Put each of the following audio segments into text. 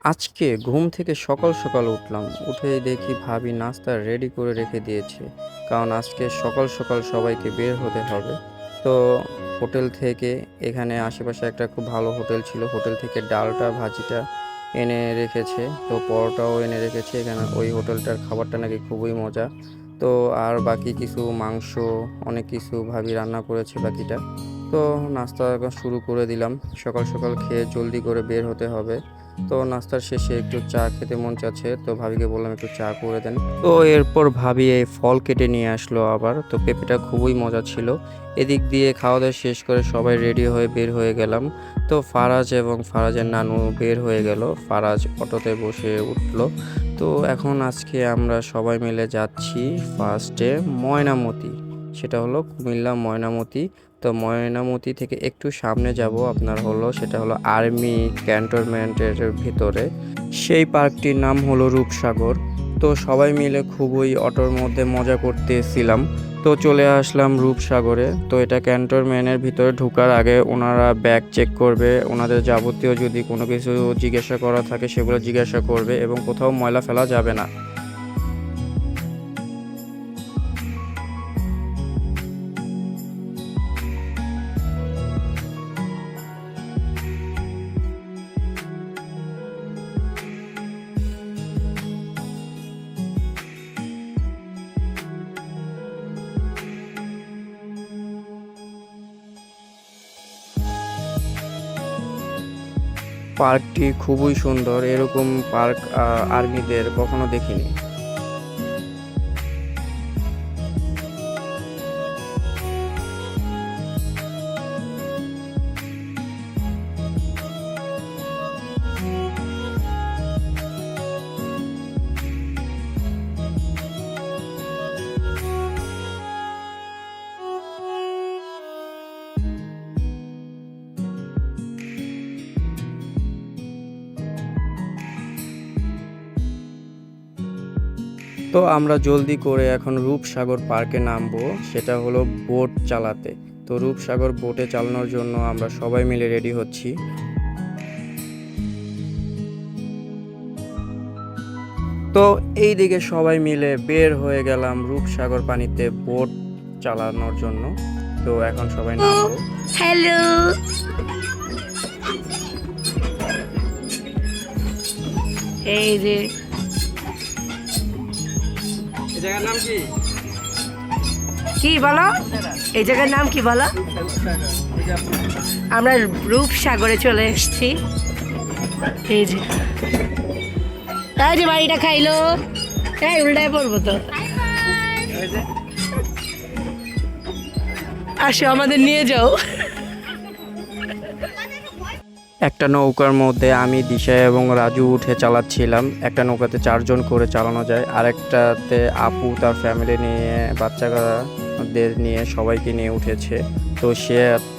আজকে ঘুম থেকে সকাল সকাল উঠলাম। উঠেই দেখি ভাবি নাস্তা রেডি করে রেখে দিয়েছে। কারণ আজকে সকাল সকাল সবাইকে বের হতে হবে। তো হোটেল থেকে এখানে আশেপাশে একটা খুব ভালো হোটেল ছিল। হোটেল থেকে ডালটা, ভাজিটা এনে রেখেছে। তো পরোটাও এনে রেখেছে। এখানে ওই হোটেলটার খাবারটা নাকি খুবই মজা। তো আর বাকি কিছু মাংস, অনেক কিছু ভাবি রান্না করেছে বাকিটা। তো নাস্তা শুরু করে দিলাম। সকাল সকাল খেয়ে জলদি করে বের হতে হবে। তো নাস্তার শেষে একটু চা খেতে মন চাচ্ছে, তো ভাবিকে বললাম একটু চা করে দেন। তো এরপর ভাবি এই ফল কেটে নিয়ে আসলো আবার। তো পেঁপেটা খুবই মজা ছিল। এদিক দিয়ে খাওয়া দাওয়া শেষ করে সবাই রেডি হয়ে বের হয়ে গেলাম। তো ফারাজ এবং ফারাজের নানু বের হয়ে গেল। ফারাজ অটোতে বসে উঠলো। তো এখন আজকে আমরা সবাই মিলে যাচ্ছি ফার্স্টে ময়নামতি। সেটা হলো কুমিল্লা ময়নামতি। তো ময়নামতি থেকে একটু সামনে যাব, আপনার হলো সেটা হলো আর্মি ক্যান্টনমেন্টের ভিতরে। সেই পার্কটির নাম হলো রূপসাগর। তো সবাই মিলে খুবই অটোর মধ্যে মজা করতেছিলাম। তো চলে আসলাম রূপসাগরে। তো এটা ক্যান্টনমেন্টের ভিতরে ঢোকার আগে ওনারা ব্যাগ চেক করবে, ওনাদের যাবতীয় যদি কোনো কিছু জিজ্ঞাসা করা থাকে সেগুলো জিজ্ঞাসা করবে এবং কোথাও ময়লা ফেলা যাবে না। পার্কটি খুবই সুন্দর, এরকম পার্ক আর্মিদের কখনো দেখিনি। তো আমরা জলদি করে এখন রূপসাগর পার্কে নামবো, সেটা হলো বোট চালাতে। তো রূপসাগর বোটে চালানোর জন্য আমরা সবাই মিলে রেডি হচ্ছি। তো এই দিকে সবাই মিলে বের হয়ে গেলাম রূপসাগর পানিতে বোট চালানোর জন্য। তো এখন সবাই নামবো। হ্যালো। এই যে এই জায়গার নাম কি? কি বলো, এই জায়গার নাম কি বলো? আমরা রূপসাগরে চলে এসেছি। এই যে এই যে বাড়িটা খাইলো, এই উল্টায় পড়বো তো। আসো আমাদের নিয়ে যাও। একটা নৌকার মধ্যে আমি, দিশা এবং রাজু উঠে চালাচ্ছিলাম। একটা নৌকাতে 4 জন করে চালানো যায়, আরেকটাতে আপু তার ফ্যামিলি নিয়ে, বাচ্চাদের নিয়ে সবাইকে নিয়ে উঠেছে। তো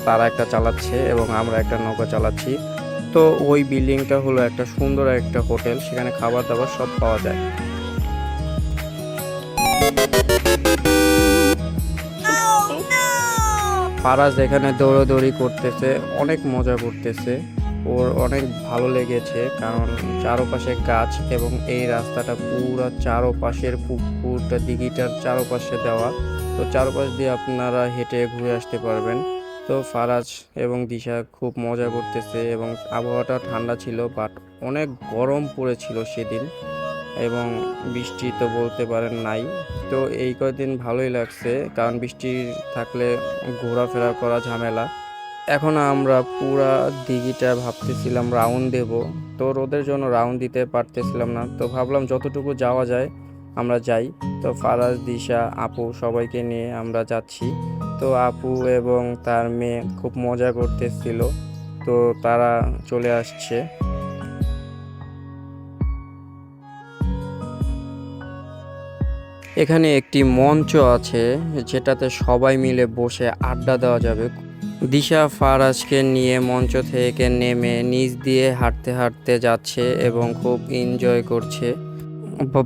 তারা একটা চালাচ্ছে এবং আমরা একটা নৌকা চালাচ্ছি। তো ওই বিল্ডিংটা হলো একটা সুন্দর একটা হোটেল, সেখানে খাবার দাবার সব পাওয়া যায়। ফারাজ এখানে দৌড়াদৌড়ি করতেছে, অনেক মজা করতেছে। ওর অনেক ভালো লেগেছে কারণ চারপাশে গাছ এবং এই রাস্তাটা পুরো চারপাশের পুকুরটা, দিঘিটার চারপাশে দেওয়া। তো চারপাশ দিয়ে আপনারা হেঁটে ঘুরে আসতে পারবেন। তো ফারাজ এবং দিশা খুব মজা করতেছে এবং আবহাওয়াটা ঠান্ডা ছিল, বাট অনেক গরম পড়েছিল সেদিন এবং বৃষ্টি তো বলতে পারেন নাই। তো এই কয়দিন ভালোই লাগছে কারণ বৃষ্টি থাকলে ঘোরাফেরা করা ঝামেলা। এখন আমরা পুরা দিঘিটা ভাবতেছিলাম রাউন্ড দেব। তো রোদের জন্য রাউন্ড দিতে পারতেছিলাম না, তো ভাবলাম যতটুকু যাওয়া যায় আমরা যাই। তো ফারাজ, দিশা, আপু সবাইকে নিয়ে আমরা যাচ্ছি। তো আপু এবং তার মেয়ে খুব মজা করতেছিল। তো তারা চলে আসছে। এখানে একটি মঞ্চ আছে যেটাতে সবাই মিলে বসে আড্ডা দেওয়া যাবে। দিশা ফারাজকে নিয়ে মঞ্চ থেকে নেমে নিচ দিয়ে হাঁটতে হাঁটতে যাচ্ছে এবং খুব এনজয় করছে।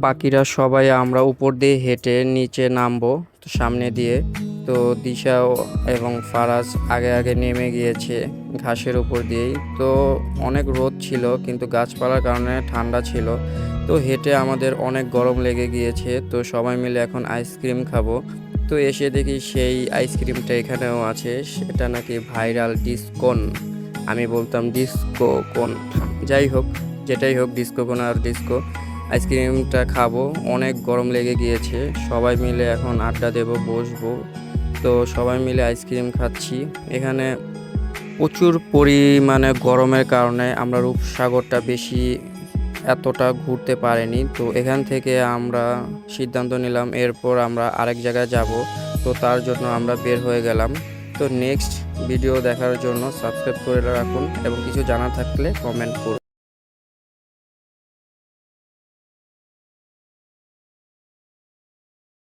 বাকিরা সবাই আমরা উপর দিয়ে হেঁটে নিচে নামবো সামনে দিয়ে। তো দিশাও এবং ফারাজ আগে আগে নেমে গিয়েছে ঘাসের উপর দিয়েই। তো অনেক রোদ ছিল কিন্তু গাছপালার কারণে ঠান্ডা ছিল। তো হেঁটে আমাদের অনেক গরম লেগে গিয়েছে, তো সবাই মিলে এখন আইসক্রিম খাবো। তো এসে দেখি সেই আইসক্রিমটা এখানেও আছে, সেটা নাকি ভাইরাল ডিসকোন। আমি বলতাম ডিস্কো কোন, যাই হোক যেটাই হোক, ডিস্কো কোন আর ডিস্কো। আইসক্রিমটা খাবো, অনেক গরম লেগে গিয়েছে। সবাই মিলে এখন আড্ডা দেবো, বসবো। তো সবাই মিলে আইসক্রিম খাচ্ছি। এখানে প্রচুর পরিমাণে গরমের কারণে আমরা রূপসাগরটা বেশি এতটা ঘুরতে পারিনি। তো এখান থেকে আমরা সিদ্ধান্ত নিলাম এরপর আমরা আরেক জায়গায় যাব। তো তার জন্য আমরা বের হয়ে গেলাম। তো নেক্সট ভিডিও দেখার জন্য সাবস্ক্রাইব করে রাখুন এবং কিছু জানা থাকলে কমেন্ট করুন।